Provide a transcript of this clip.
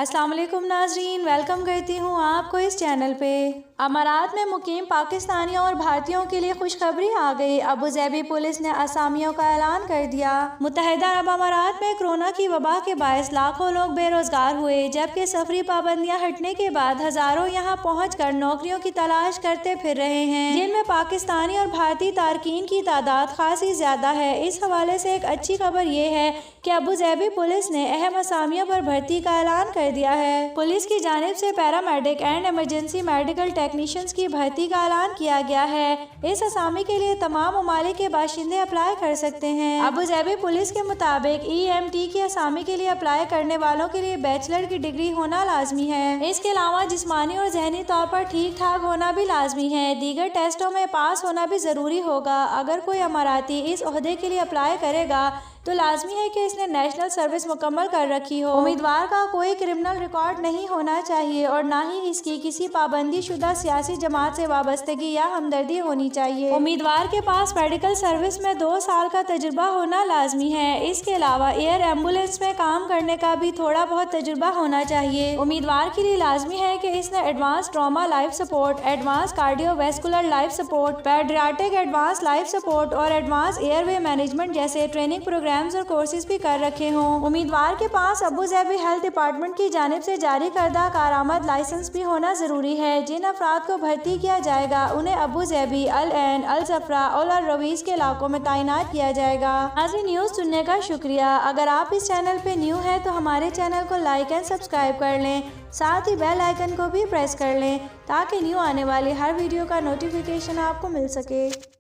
अस्सलाम वालेकुम नाजरीन, वेलकम करती हूँ आपको इस चैनल पे। अमारात में मुकीम पाकिस्तानियों और भारतीयों के लिए खुशखबरी आ गई। अबूज़ेबी पुलिस ने असामियों का ऐलान कर दिया। मुत्तहिदा अरब अमारात में कोरोना की वबा के बायस लाखों लोग बेरोजगार हुए, जबकि सफरी पाबंदियां हटने के बाद हजारों यहाँ पहुँच कर नौकरियों की तलाश करते फिर रहे हैं, जिनमें पाकिस्तानी और भारतीय तारकीन की तादाद खासी ज्यादा है। इस हवाले से एक अच्छी खबर ये है कि अबूज़ेबी पुलिस ने अहम असामियों पर भर्ती का ऐलान कर दिया है। पुलिस की जानिब से paramedic and emergency medical technicians की भर्ती का ऐलान किया गया है। इस असामी के लिए तमाम ममालिक के बाशिंदे अप्लाई कर सकते हैं। अबूज़ेबी पुलिस के मुताबिक EMT की असामी के लिए अप्लाई करने वालों के लिए बैचलर की डिग्री होना लाजमी है। इसके अलावा जिस्मानी और जहनी तौर पर ठीक ठाक होना भी लाजमी है। दीगर टेस्टों में पास होना भी जरूरी होगा। अगर कोई अमाराती इस ओहदे के लिए अप्लाई करेगा तो लाजमी है कि इसने नेशनल सर्विस मुकम्मल कर रखी हो। उम्मीदवार का कोई क्रिमिनल रिकॉर्ड नहीं होना चाहिए और ना ही इसकी किसी पाबंदी शुदा सियासी जमात से वाबस्तगी या हमदर्दी होनी चाहिए। उम्मीदवार के पास मेडिकल सर्विस में 2 साल का तजुर्बा होना लाजमी है। इसके अलावा एयर एम्बुलेंस में काम करने का भी थोड़ा बहुत तजुर्बा होना चाहिए। उम्मीदवार के लिए लाजमी है कि इसने advance trauma life support, advance cardiovascular life support, paediatric advance life support और एडवांस एयरवे मैनेजमेंट जैसे ट्रेनिंग प्रोग्राम और कोर्सेज भी कर रखे हों। उम्मीदवार के पास अबूज़ेबी हेल्थ डिपार्टमेंट की जानिब से जारी करदा कारआमद लाइसेंस भी होना जरूरी है। जिन अफराद को भर्ती किया जाएगा उन्हें अबूज़ेबी, अल ऐन, अल ज़फ़रा और अल रवीज़ के इलाकों में तैनात किया जाएगा। आज न्यूज़ सुनने का शुक्रिया। अगर आप इस चैनल पे न्यू है तो हमारे चैनल को लाइक एंड सब्सक्राइब कर लें, साथ ही बेल आइकन को भी प्रेस कर लें ताकि न्यू आने वाली हर वीडियो का नोटिफिकेशन आपको मिल सके।